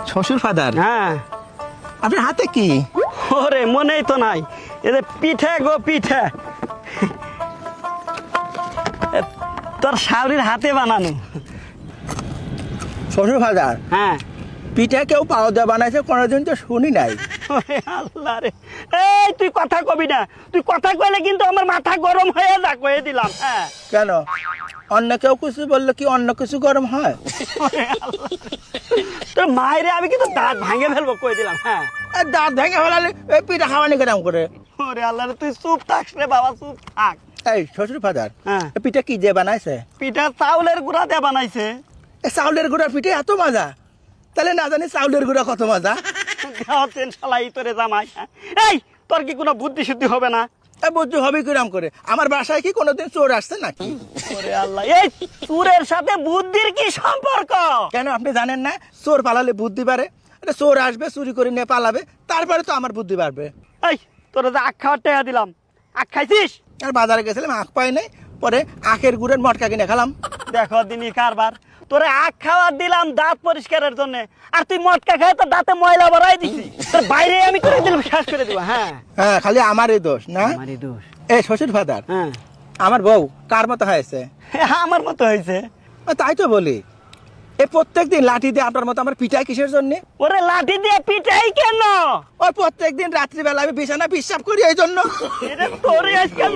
শ্বশুর ফাদার, হ্যাঁ আপনার হাতে কি? ওরে মনেই তো নাই, এদের পিঠে গো পিঠে, তোর শাওরির হাতে বানানো। শ্বশুর ফাদার, হ্যাঁ পিঠা কেউ পাওয়া দেওয়া বানাইছে কোনোদিন তো শুনি নাই। ওরে আল্লাহ রে, এই তুই কথা কবি না, তুই কথা কইলে কিন্তু আমার মাথা গরম হয়ে যা, কয়ে দিলাম। হ্যাঁ কেন, অন্য কেউ কিছু বললে কি অন্য কিছু গরম হয়? ওরে আল্লাহ, তোর মায়েরে আমি কিন্তু দাঁত ভাঙে ফেলবো, কয়ে দিলাম। হ্যাঁ আর দাঁত ভেঙে ফেলালে এই পিঠা খাওয়ানি কেরাম করে? ওরে আল্লাহ রে, তুই চুপ থাক রে বাবা, চুপ থাক। এই শ্বশুর ফাদার, হ্যাঁ পিঠা কি যে বানাইছে? পিঠা চাউলের গুঁড়া দিয়ে বানাইছে। এ চাউলের গুঁড়ার পিঠে এত মজা, তাহলে না জানি চাউলের গুঁড়া কত মজা। শালাই তোরে জামাই। এই তোর কি কোনো বুদ্ধি শুদ্ধি হবে না? বুদ্ধি হবে কিরাম করে? আমার বাসায় কি কোনোদিন চোর আসছে নাকি? ওরে আল্লাহ, এই চোরের সাথে বুদ্ধির কি সম্পর্ক? কেন আপনি জানেন না চোর পালালে বুদ্ধি বাড়ে? এটা চোর আসবে চুরি করে নিয়ে পালাবে, তারপরে তো আমার বুদ্ধি বাড়বে। এই তোরা যে আখ খাওয়ার টাকা দিলাম, আখ খাইছিস? আর বাজারে গেছিলাম আখ পাই নাই, পরে আখের গুড়ের মটকা কিনে খেলাম। দেখো দিনই কারবার, তোরে আখ খাওয়ার দিলাম দাঁত পরিষ্কারের জন্য, আর তুই মটকা খাই তোর দাঁতে ময়লা ভরাই দিছি, তোর বাইরে আমি করে দিলাম, শেষ করে দিব। হ্যাঁ হ্যাঁ, খালি আমারই দোষ না? আমারই দোষ। এই শ্বশুর ফাদার, হ্যাঁ আমার বউ কার মতো হয়েছে? আমার মতো হয়েছে। তাই তো বলি, এই প্রত্যেকদিন লাঠি দিয়ে আপনার মতো আমার পিঠাই কিসের জন্য? ওরে লাঠি দিয়ে পিটাই কেন? ওই প্রত্যেকদিন রাত্রিবেলা আমি বিছানা বিশ্বাস করি এই জন্য। তোরে আজকাল